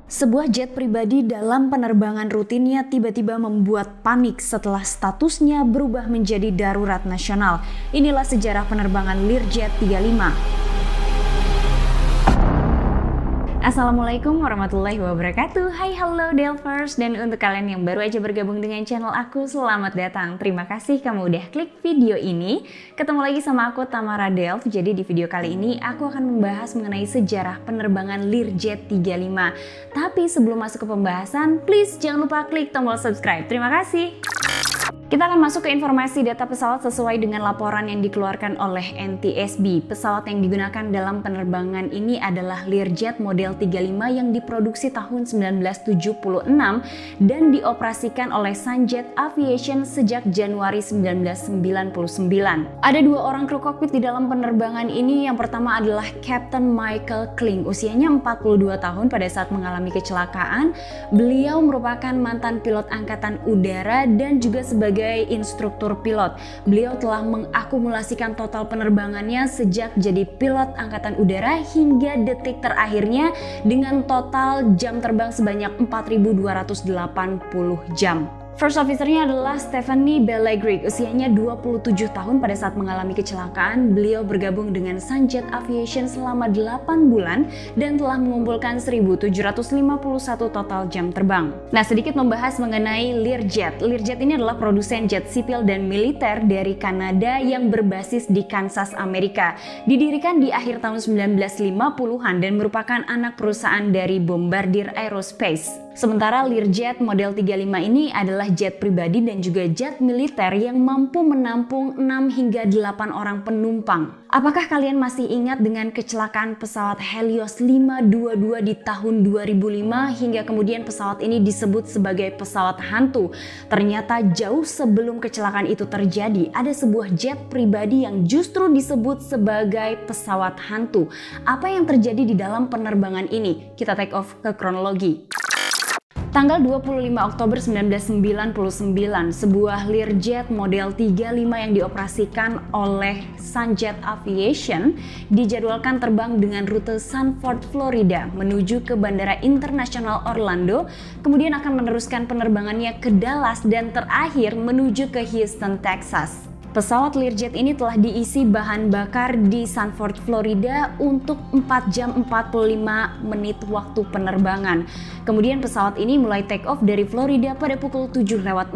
Sebuah jet pribadi dalam penerbangan rutinnya tiba-tiba membuat panik setelah statusnya berubah menjadi darurat nasional. Inilah sejarah penerbangan Learjet 35. Assalamualaikum warahmatullahi wabarakatuh. Hai, halo Delvers. Dan untuk kalian yang baru aja bergabung dengan channel aku, selamat datang. Terima kasih kamu udah klik video ini. Ketemu lagi sama aku, Tamara Delv. Jadi di video kali ini aku akan membahas mengenai sejarah penerbangan Learjet 35. Tapi sebelum masuk ke pembahasan, please jangan lupa klik tombol subscribe. Terima kasih. Kita akan masuk ke informasi data pesawat sesuai dengan laporan yang dikeluarkan oleh NTSB. Pesawat yang digunakan dalam penerbangan ini adalah Learjet model 35 yang diproduksi tahun 1976 dan dioperasikan oleh Sunjet Aviation sejak Januari 1999. Ada dua orang kru kokpit di dalam penerbangan ini. Yang pertama adalah Captain Michael Kling. Usianya 42 tahun pada saat mengalami kecelakaan. Beliau merupakan mantan pilot angkatan udara dan juga sebagai instruktur pilot. Beliau telah mengakumulasikan total penerbangannya sejak jadi pilot angkatan udara hingga detik terakhirnya dengan total jam terbang sebanyak 4.280 jam. First officer-nya adalah Stephanie Bellegric, usianya 27 tahun pada saat mengalami kecelakaan. Beliau bergabung dengan Sunjet Aviation selama 8 bulan dan telah mengumpulkan 1.751 total jam terbang. Nah, sedikit membahas mengenai Learjet. Learjet ini adalah produsen jet sipil dan militer dari Kanada yang berbasis di Kansas, Amerika. Didirikan di akhir tahun 1950-an dan merupakan anak perusahaan dari Bombardier Aerospace. Sementara Learjet model 35 ini adalah jet pribadi dan juga jet militer yang mampu menampung 6 hingga 8 orang penumpang. Apakah kalian masih ingat dengan kecelakaan pesawat Helios 522 di tahun 2005 hingga kemudian pesawat ini disebut sebagai pesawat hantu? Ternyata jauh sebelum kecelakaan itu terjadi, ada sebuah jet pribadi yang justru disebut sebagai pesawat hantu. Apa yang terjadi di dalam penerbangan ini? Kita take off ke kronologi. Tanggal 25 Oktober 1999, sebuah Learjet model 35 yang dioperasikan oleh Sunjet Aviation dijadwalkan terbang dengan rute Sanford, Florida menuju ke Bandara Internasional Orlando, kemudian akan meneruskan penerbangannya ke Dallas dan terakhir menuju ke Houston, Texas. Pesawat Learjet ini telah diisi bahan bakar di Sanford, Florida untuk 4 jam 45 menit waktu penerbangan. Kemudian pesawat ini mulai take off dari Florida pada pukul 7:45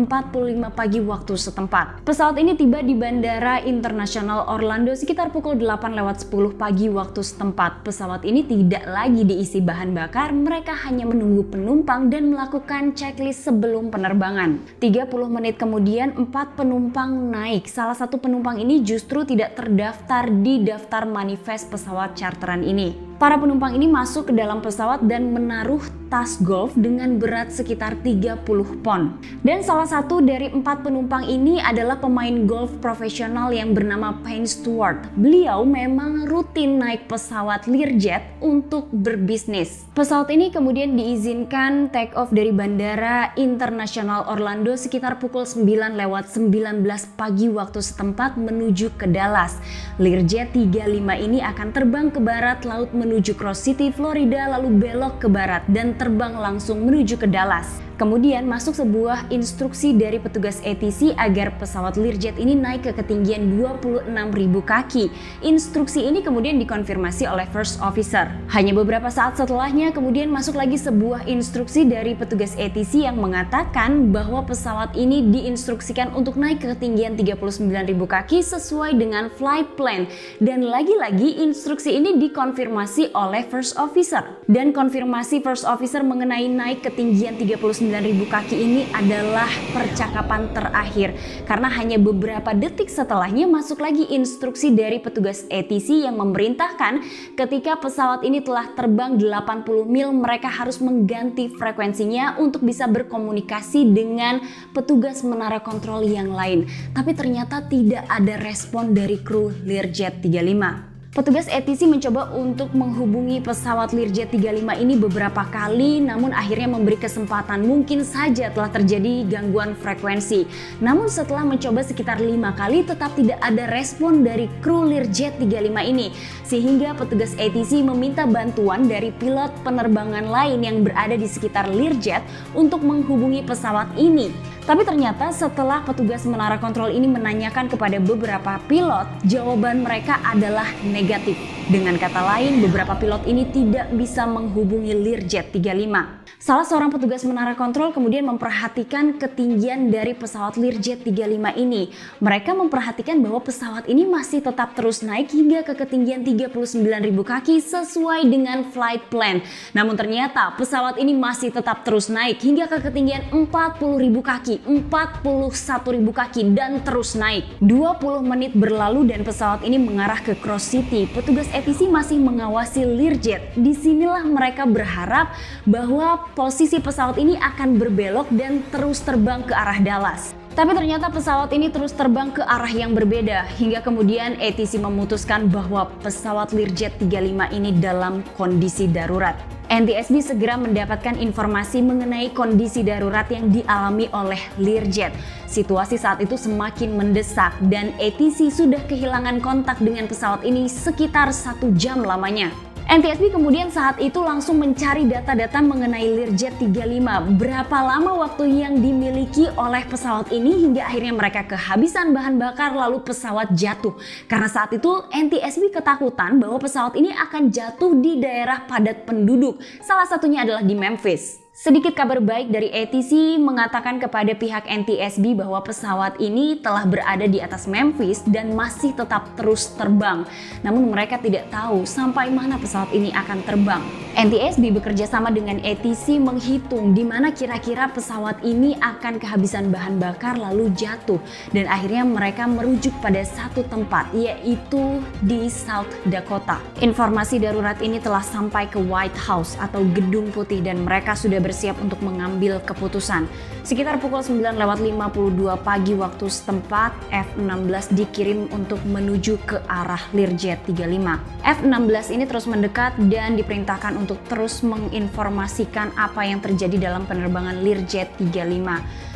pagi waktu setempat. Pesawat ini tiba di Bandara Internasional Orlando sekitar pukul 8:10 pagi waktu setempat. Pesawat ini tidak lagi diisi bahan bakar, mereka hanya menunggu penumpang dan melakukan checklist sebelum penerbangan. 30 menit kemudian 4 penumpang naik. Salah satu penumpang ini justru tidak terdaftar di daftar manifest pesawat charteran ini. Para penumpang ini masuk ke dalam pesawat dan menaruh tas golf dengan berat sekitar 30 pon. Dan salah satu dari 4 penumpang ini adalah pemain golf profesional yang bernama Payne Stewart. Beliau memang rutin naik pesawat Learjet untuk berbisnis. Pesawat ini kemudian diizinkan take off dari Bandara Internasional Orlando sekitar pukul 9:19 pagi waktu setempat menuju ke Dallas. Learjet 35 ini akan terbang ke barat laut menuju Cross City, Florida, lalu belok ke barat dan terbang langsung menuju ke Dallas. Kemudian masuk sebuah instruksi dari petugas ATC agar pesawat Learjet ini naik ke ketinggian 26.000 kaki. Instruksi ini kemudian dikonfirmasi oleh First Officer. Hanya beberapa saat setelahnya kemudian masuk lagi sebuah instruksi dari petugas ATC yang mengatakan bahwa pesawat ini diinstruksikan untuk naik ke ketinggian 39.000 kaki sesuai dengan flight plan. Dan lagi-lagi instruksi ini dikonfirmasi oleh First Officer. Dan konfirmasi First Officer mengenai naik ketinggian 39.000 kaki ini adalah percakapan terakhir karena hanya beberapa detik setelahnya masuk lagi instruksi dari petugas ATC yang memerintahkan ketika pesawat ini telah terbang 80 mil mereka harus mengganti frekuensinya untuk bisa berkomunikasi dengan petugas menara kontrol yang lain. Tapi ternyata tidak ada respon dari kru Learjet 35. Petugas ATC mencoba untuk menghubungi pesawat Learjet 35 ini beberapa kali, namun akhirnya memberi kesempatan. Mungkin saja telah terjadi gangguan frekuensi. Namun setelah mencoba sekitar 5 kali tetap tidak ada respon dari kru Learjet 35 ini. Sehingga petugas ATC meminta bantuan dari pilot penerbangan lain yang berada di sekitar Learjet untuk menghubungi pesawat ini. Tapi ternyata setelah petugas menara kontrol ini menanyakan kepada beberapa pilot, jawaban mereka adalah negatif. Dengan kata lain, beberapa pilot ini tidak bisa menghubungi Learjet 35. Salah seorang petugas menara kontrol kemudian memperhatikan ketinggian dari pesawat Learjet 35 ini. Mereka memperhatikan bahwa pesawat ini masih tetap terus naik hingga ke ketinggian 39.000 kaki sesuai dengan flight plan. Namun ternyata pesawat ini masih tetap terus naik hingga ke ketinggian 40.000 kaki, 41.000 kaki dan terus naik. 20 menit berlalu dan pesawat ini mengarah ke Cross City. Petugas ATC masih mengawasi Learjet. Disinilah mereka berharap bahwa posisi pesawat ini akan berbelok dan terus terbang ke arah Dallas. Tapi ternyata pesawat ini terus terbang ke arah yang berbeda hingga kemudian ATC memutuskan bahwa pesawat Learjet 35 ini dalam kondisi darurat. NTSB segera mendapatkan informasi mengenai kondisi darurat yang dialami oleh Learjet. Situasi saat itu semakin mendesak dan ATC sudah kehilangan kontak dengan pesawat ini sekitar 1 jam lamanya. NTSB kemudian saat itu langsung mencari data-data mengenai Learjet 35. Berapa lama waktu yang dimiliki oleh pesawat ini hingga akhirnya mereka kehabisan bahan bakar lalu pesawat jatuh. Karena saat itu NTSB ketakutan bahwa pesawat ini akan jatuh di daerah padat penduduk. Salah satunya adalah di Memphis. Sedikit kabar baik dari ATC mengatakan kepada pihak NTSB bahwa pesawat ini telah berada di atas Memphis dan masih tetap terus terbang. Namun mereka tidak tahu sampai mana pesawat ini akan terbang. NTSB bekerja sama dengan ATC menghitung di mana kira-kira pesawat ini akan kehabisan bahan bakar lalu jatuh. Dan akhirnya mereka merujuk pada satu tempat, yaitu di South Dakota. Informasi darurat ini telah sampai ke White House atau Gedung Putih dan mereka sudah bersiap untuk mengambil keputusan. Sekitar pukul 9:52 pagi waktu setempat, F-16 dikirim untuk menuju ke arah Learjet 35. F-16 ini terus mendekat dan diperintahkan untuk terus menginformasikan apa yang terjadi dalam penerbangan Learjet 35.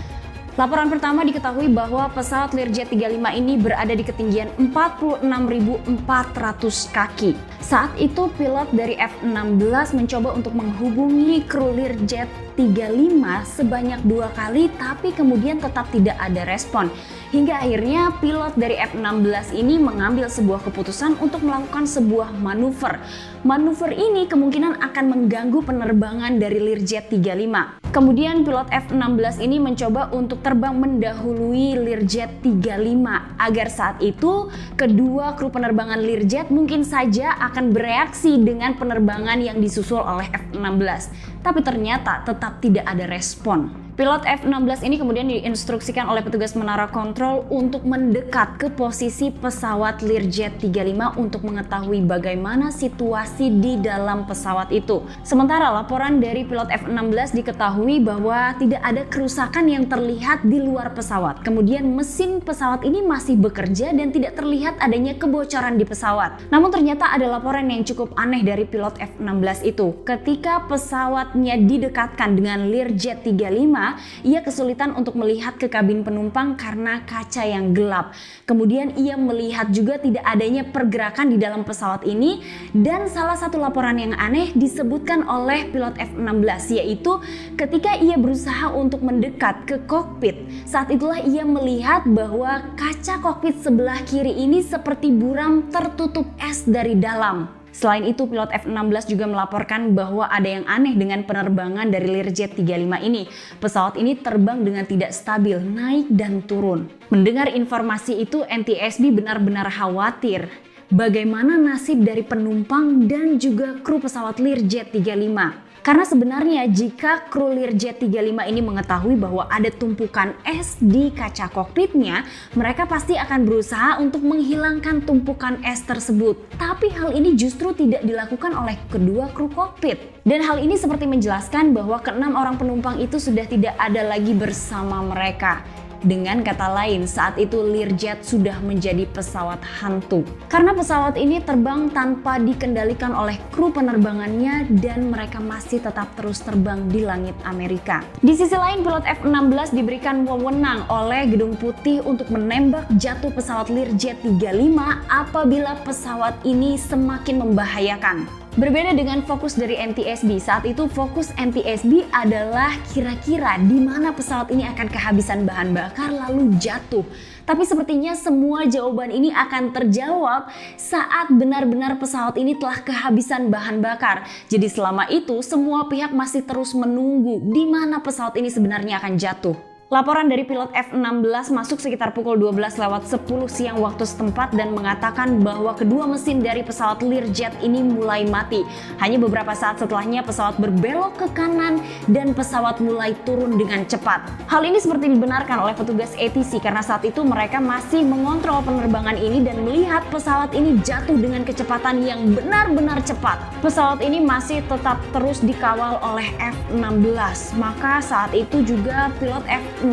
Laporan pertama diketahui bahwa pesawat Learjet 35 ini berada di ketinggian 46.400 kaki. Saat itu pilot dari F-16 mencoba untuk menghubungi kru Learjet 35 sebanyak 2 kali tapi kemudian tetap tidak ada respon. Hingga akhirnya pilot dari F-16 ini mengambil sebuah keputusan untuk melakukan sebuah manuver. Manuver ini kemungkinan akan mengganggu penerbangan dari Learjet 35. Kemudian pilot F-16 ini mencoba untuk terbang mendahului Learjet 35 agar saat itu kedua kru penerbangan Learjet mungkin saja akan bereaksi dengan penerbangan yang disusul oleh F-16. Tapi ternyata tetap tidak ada respon. Pilot F-16 ini kemudian diinstruksikan oleh petugas menara kontrol untuk mendekat ke posisi pesawat Learjet 35 untuk mengetahui bagaimana situasi di dalam pesawat itu. Sementara laporan dari pilot F-16 diketahui bahwa tidak ada kerusakan yang terlihat di luar pesawat. Kemudian mesin pesawat ini masih bekerja dan tidak terlihat adanya kebocoran di pesawat. Namun ternyata ada laporan yang cukup aneh dari pilot F-16 itu. Ketika pesawatnya didekatkan dengan Learjet 35, ia kesulitan untuk melihat ke kabin penumpang karena kaca yang gelap. Kemudian ia melihat juga tidak adanya pergerakan di dalam pesawat ini dan salah satu laporan yang aneh disebutkan oleh pilot F-16 yaitu ketika ia berusaha untuk mendekat ke kokpit. Saat itulah ia melihat bahwa kaca kokpit sebelah kiri ini seperti buram tertutup es dari dalam. Selain itu, pilot F-16 juga melaporkan bahwa ada yang aneh dengan penerbangan dari Learjet 35 ini. Pesawat ini terbang dengan tidak stabil, naik dan turun. Mendengar informasi itu, NTSB benar-benar khawatir. Bagaimana nasib dari penumpang dan juga kru pesawat Learjet 35? Karena sebenarnya jika kru Learjet 35 ini mengetahui bahwa ada tumpukan es di kaca kokpitnya, mereka pasti akan berusaha untuk menghilangkan tumpukan es tersebut. Tapi hal ini justru tidak dilakukan oleh kedua kru kokpit. Dan hal ini seperti menjelaskan bahwa ke-6 orang penumpang itu sudah tidak ada lagi bersama mereka. Dengan kata lain, saat itu Learjet sudah menjadi pesawat hantu. Karena pesawat ini terbang tanpa dikendalikan oleh kru penerbangannya dan mereka masih tetap terus terbang di langit Amerika. Di sisi lain, pilot F-16 diberikan wewenang oleh Gedung Putih untuk menembak jatuh pesawat Learjet 35 apabila pesawat ini semakin membahayakan. Berbeda dengan fokus dari NTSB, saat itu fokus NTSB adalah kira-kira di mana pesawat ini akan kehabisan bahan bakar lalu jatuh. Tapi sepertinya semua jawaban ini akan terjawab saat benar-benar pesawat ini telah kehabisan bahan bakar. Jadi selama itu semua pihak masih terus menunggu di mana pesawat ini sebenarnya akan jatuh. Laporan dari pilot F-16 masuk sekitar pukul 12:10 siang waktu setempat dan mengatakan bahwa kedua mesin dari pesawat Learjet ini mulai mati. Hanya beberapa saat setelahnya pesawat berbelok ke kanan dan pesawat mulai turun dengan cepat. Hal ini seperti dibenarkan oleh petugas ATC karena saat itu mereka masih mengontrol penerbangan ini dan melihat pesawat ini jatuh dengan kecepatan yang benar-benar cepat. Pesawat ini masih tetap terus dikawal oleh F-16. Maka saat itu juga pilot F-16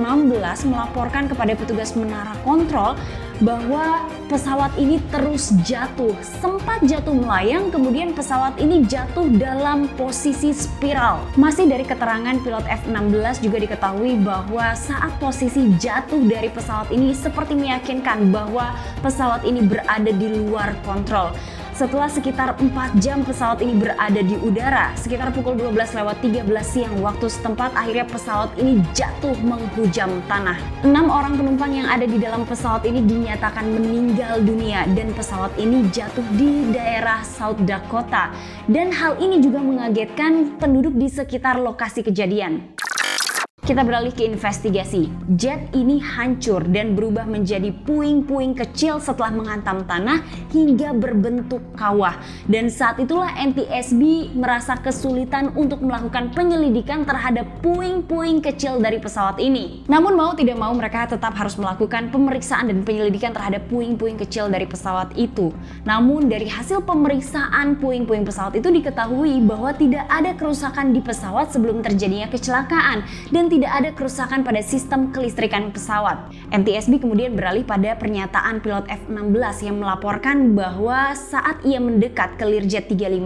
melaporkan kepada petugas menara kontrol bahwa pesawat ini terus jatuh. Sempat jatuh melayang, kemudian pesawat ini jatuh dalam posisi spiral. Masih dari keterangan pilot F-16 juga diketahui bahwa saat posisi jatuh dari pesawat ini seperti meyakinkan bahwa pesawat ini berada di luar kontrol. Setelah sekitar 4 jam pesawat ini berada di udara, sekitar pukul 12:13 siang waktu setempat akhirnya pesawat ini jatuh menghujam tanah. 6 orang penumpang yang ada di dalam pesawat ini dinyatakan meninggal dunia dan pesawat ini jatuh di daerah South Dakota. Dan hal ini juga mengagetkan penduduk di sekitar lokasi kejadian. Kita beralih ke investigasi. Jet ini hancur dan berubah menjadi puing-puing kecil setelah menghantam tanah hingga berbentuk kawah. Dan saat itulah NTSB merasa kesulitan untuk melakukan penyelidikan terhadap puing-puing kecil dari pesawat ini. Namun mau tidak mau mereka tetap harus melakukan pemeriksaan dan penyelidikan terhadap puing-puing kecil dari pesawat itu. Namun dari hasil pemeriksaan puing-puing pesawat itu diketahui bahwa tidak ada kerusakan di pesawat sebelum terjadinya kecelakaan dan tidak ada kerusakan pada sistem kelistrikan pesawat. NTSB kemudian beralih pada pernyataan pilot F-16 yang melaporkan bahwa saat ia mendekat ke Learjet 35,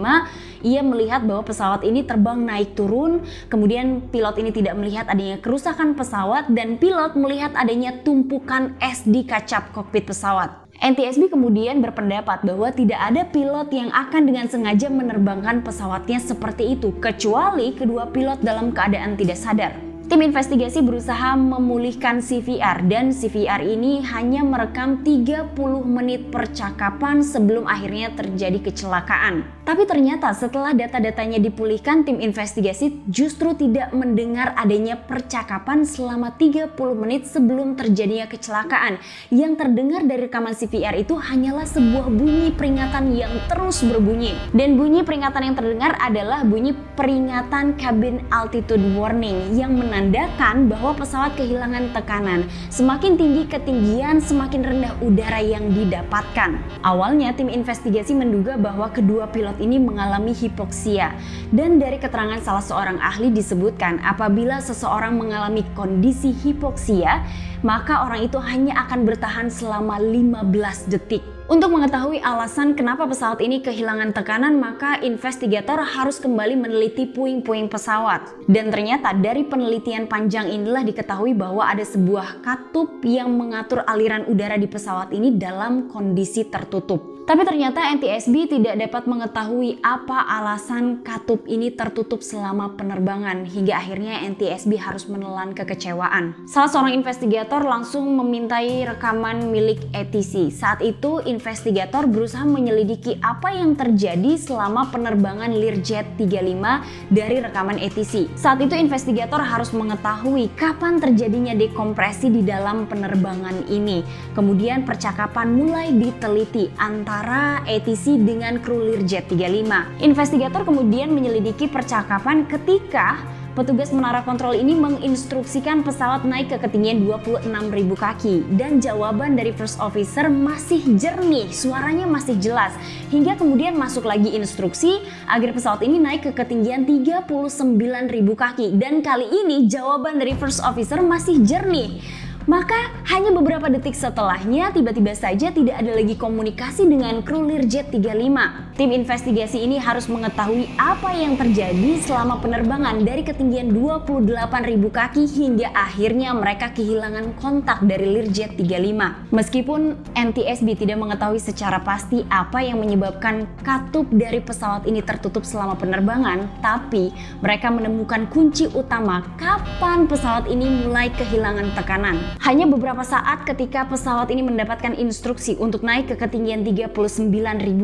ia melihat bahwa pesawat ini terbang naik turun, kemudian pilot ini tidak melihat adanya kerusakan pesawat dan pilot melihat adanya tumpukan es di kaca kokpit pesawat. NTSB kemudian berpendapat bahwa tidak ada pilot yang akan dengan sengaja menerbangkan pesawatnya seperti itu, kecuali kedua pilot dalam keadaan tidak sadar. Tim investigasi berusaha memulihkan CVR dan CVR ini hanya merekam 30 menit percakapan sebelum akhirnya terjadi kecelakaan. Tapi ternyata setelah data-datanya dipulihkan, tim investigasi justru tidak mendengar adanya percakapan selama 30 menit sebelum terjadinya kecelakaan. Yang terdengar dari rekaman CVR itu hanyalah sebuah bunyi peringatan yang terus berbunyi. Dan bunyi peringatan yang terdengar adalah bunyi peringatan cabin altitude warning yang menandakan bahwa pesawat kehilangan tekanan. Semakin tinggi ketinggian, semakin rendah udara yang didapatkan. Awalnya tim investigasi menduga bahwa kedua pilot ini mengalami hipoksia. Dan dari keterangan salah seorang ahli disebutkan apabila seseorang mengalami kondisi hipoksia, maka orang itu hanya akan bertahan selama 15 detik. Untuk mengetahui alasan kenapa pesawat ini kehilangan tekanan, maka investigator harus kembali meneliti puing-puing pesawat. Dan ternyata dari penelitian panjang inilah diketahui bahwa ada sebuah katup yang mengatur aliran udara di pesawat ini dalam kondisi tertutup. Tapi ternyata NTSB tidak dapat mengetahui apa alasan katup ini tertutup selama penerbangan, hingga akhirnya NTSB harus menelan kekecewaan. Salah seorang investigator langsung memintai rekaman milik ATC. Saat itu investigator berusaha menyelidiki apa yang terjadi selama penerbangan Learjet 35 dari rekaman ATC. Saat itu investigator harus mengetahui kapan terjadinya dekompresi di dalam penerbangan ini. Kemudian percakapan mulai diteliti antara ATC dengan kru Learjet 35. Investigator kemudian menyelidiki percakapan ketika petugas menara kontrol ini menginstruksikan pesawat naik ke ketinggian 26.000 kaki dan jawaban dari first officer masih jernih, suaranya masih jelas, hingga kemudian masuk lagi instruksi agar pesawat ini naik ke ketinggian 39.000 kaki dan kali ini jawaban dari first officer masih jernih. Maka hanya beberapa detik setelahnya tiba-tiba saja tidak ada lagi komunikasi dengan kru Learjet 35. Tim investigasi ini harus mengetahui apa yang terjadi selama penerbangan dari ketinggian 28.000 kaki hingga akhirnya mereka kehilangan kontak dari Learjet 35. Meskipun NTSB tidak mengetahui secara pasti apa yang menyebabkan katup dari pesawat ini tertutup selama penerbangan, tapi mereka menemukan kunci utama kapan pesawat ini mulai kehilangan tekanan. Hanya beberapa saat ketika pesawat ini mendapatkan instruksi untuk naik ke ketinggian 39.000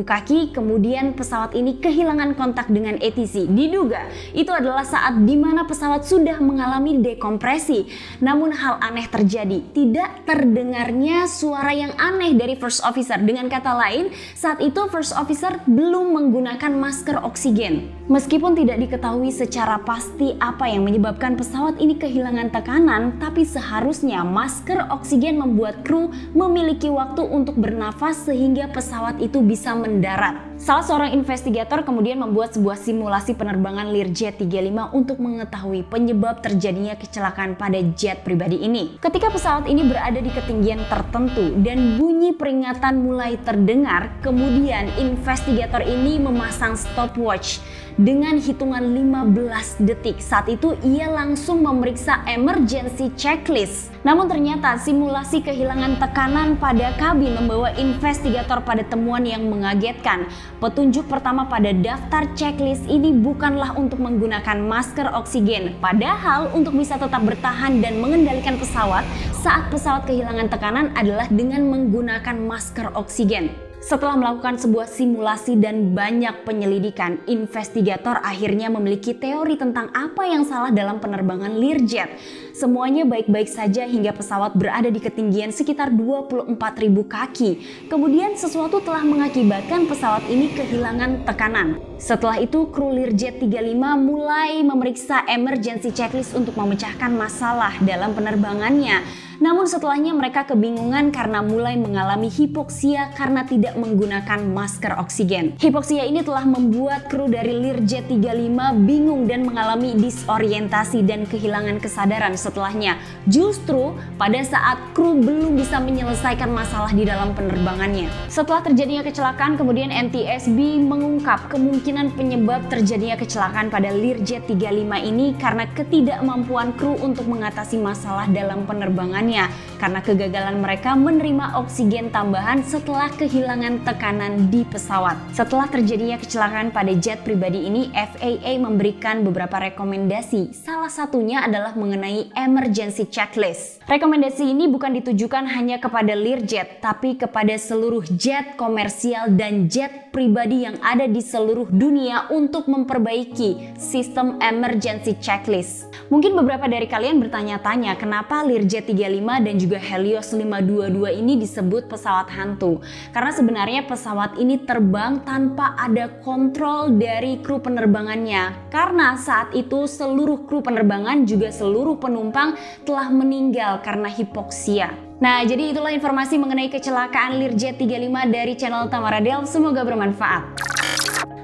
kaki, kemudian pesawat ini kehilangan kontak dengan ATC. Diduga itu adalah saat di mana pesawat sudah mengalami dekompresi. Namun hal aneh terjadi, tidak terdengarnya suara yang aneh dari first officer. Dengan kata lain, saat itu first officer belum menggunakan masker oksigen. Meskipun tidak diketahui secara pasti apa yang menyebabkan pesawat ini kehilangan tekanan, tapi seharusnya masker oksigen membuat kru memiliki waktu untuk bernafas sehingga pesawat itu bisa mendarat. Salah seorang investigator kemudian membuat sebuah simulasi penerbangan Learjet 35 untuk mengetahui penyebab terjadinya kecelakaan pada jet pribadi ini. Ketika pesawat ini berada di ketinggian tertentu dan bunyi peringatan mulai terdengar, kemudian investigator ini memasang stopwatch dengan hitungan 15 detik. Saat itu ia langsung memeriksa emergency checklist. Namun ternyata simulasi kehilangan tekanan pada kabin membawa investigator pada temuan yang mengagetkan. Petunjuk pertama pada daftar checklist ini bukanlah untuk menggunakan masker oksigen, padahal untuk bisa tetap bertahan dan mengendalikan pesawat saat pesawat kehilangan tekanan adalah dengan menggunakan masker oksigen. Setelah melakukan sebuah simulasi dan banyak penyelidikan, investigator akhirnya memiliki teori tentang apa yang salah dalam penerbangan Learjet. Semuanya baik-baik saja hingga pesawat berada di ketinggian sekitar 24.000 kaki. Kemudian sesuatu telah mengakibatkan pesawat ini kehilangan tekanan. Setelah itu kru Learjet 35 mulai memeriksa emergency checklist untuk memecahkan masalah dalam penerbangannya. Namun setelahnya mereka kebingungan karena mulai mengalami hipoksia karena tidak menggunakan masker oksigen. Hipoksia ini telah membuat kru dari Learjet 35 bingung dan mengalami disorientasi dan kehilangan kesadaran setelahnya. Justru pada saat kru belum bisa menyelesaikan masalah di dalam penerbangannya. Setelah terjadinya kecelakaan, kemudian NTSB mengungkap kemungkinan penyebab terjadinya kecelakaan pada Learjet 35 ini karena ketidakmampuan kru untuk mengatasi masalah dalam penerbangannya. Karena kegagalan mereka menerima oksigen tambahan setelah kehilangan tekanan di pesawat. Setelah terjadinya kecelakaan pada jet pribadi ini, FAA memberikan beberapa rekomendasi. Salah satunya adalah mengenai emergency checklist. Rekomendasi ini bukan ditujukan hanya kepada Learjet, tapi kepada seluruh jet komersial dan jet pribadi yang ada di seluruh dunia untuk memperbaiki sistem emergency checklist. Mungkin beberapa dari kalian bertanya-tanya kenapa Learjet 35 dan juga Helios 522 ini disebut pesawat hantu. Karena sebenarnya pesawat ini terbang tanpa ada kontrol dari kru penerbangannya. Karena saat itu seluruh kru penerbangan juga seluruh penumpang telah meninggal karena hipoksia. Nah, jadi itulah informasi mengenai kecelakaan Learjet 35 dari channel Tamara Del. Semoga bermanfaat.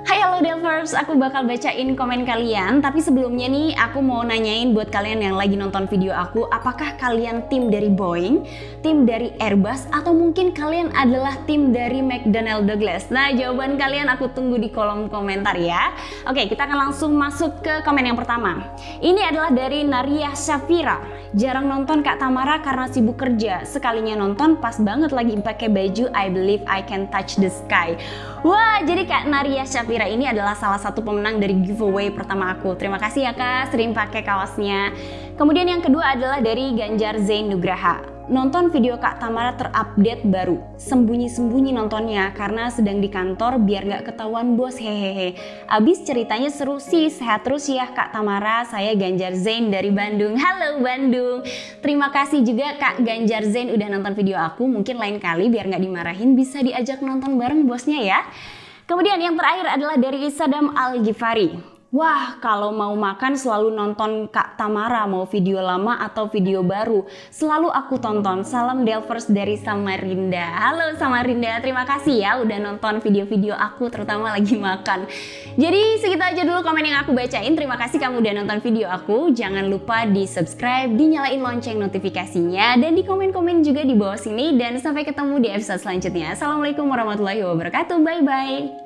Hai halo Delvers, aku bakal bacain komen kalian. Tapi sebelumnya nih, aku mau nanyain buat kalian yang lagi nonton video aku, apakah kalian tim dari Boeing, tim dari Airbus, atau mungkin kalian adalah tim dari McDonnell Douglas? Nah, jawaban kalian aku tunggu di kolom komentar ya. Oke, kita akan langsung masuk ke komen yang pertama. Ini adalah dari Naria Shafira. Jarang nonton Kak Tamara karena sibuk kerja. Sekalinya nonton pas banget lagi pakai baju I Believe I Can Touch the Sky. Wah, jadi Kak Naria Shafira ini adalah salah satu pemenang dari giveaway pertama aku. Terima kasih ya Kak, sering pakai kaosnya. Kemudian yang kedua adalah dari Ganjar Zain Nugraha. Nonton video Kak Tamara terupdate baru. Sembunyi-sembunyi nontonnya karena sedang di kantor biar gak ketahuan bos, hehehe. Abis ceritanya seru sih, sehat terus ya Kak Tamara. Saya Ganjar Zain dari Bandung. Halo Bandung. Terima kasih juga Kak Ganjar Zain udah nonton video aku. Mungkin lain kali biar gak dimarahin bisa diajak nonton bareng bosnya ya. Kemudian yang terakhir adalah dari Sadam Al-Ghifari. Wah, kalau mau makan selalu nonton Kak Tamara, mau video lama atau video baru, selalu aku tonton. Salam Delvers dari Samarinda. Halo Samarinda, terima kasih ya udah nonton video-video aku, terutama lagi makan. Jadi segitu aja dulu komen yang aku bacain. Terima kasih kamu udah nonton video aku. Jangan lupa di subscribe, dinyalain lonceng notifikasinya, dan di komen-komen juga di bawah sini. Dan sampai ketemu di episode selanjutnya. Assalamualaikum warahmatullahi wabarakatuh, bye-bye.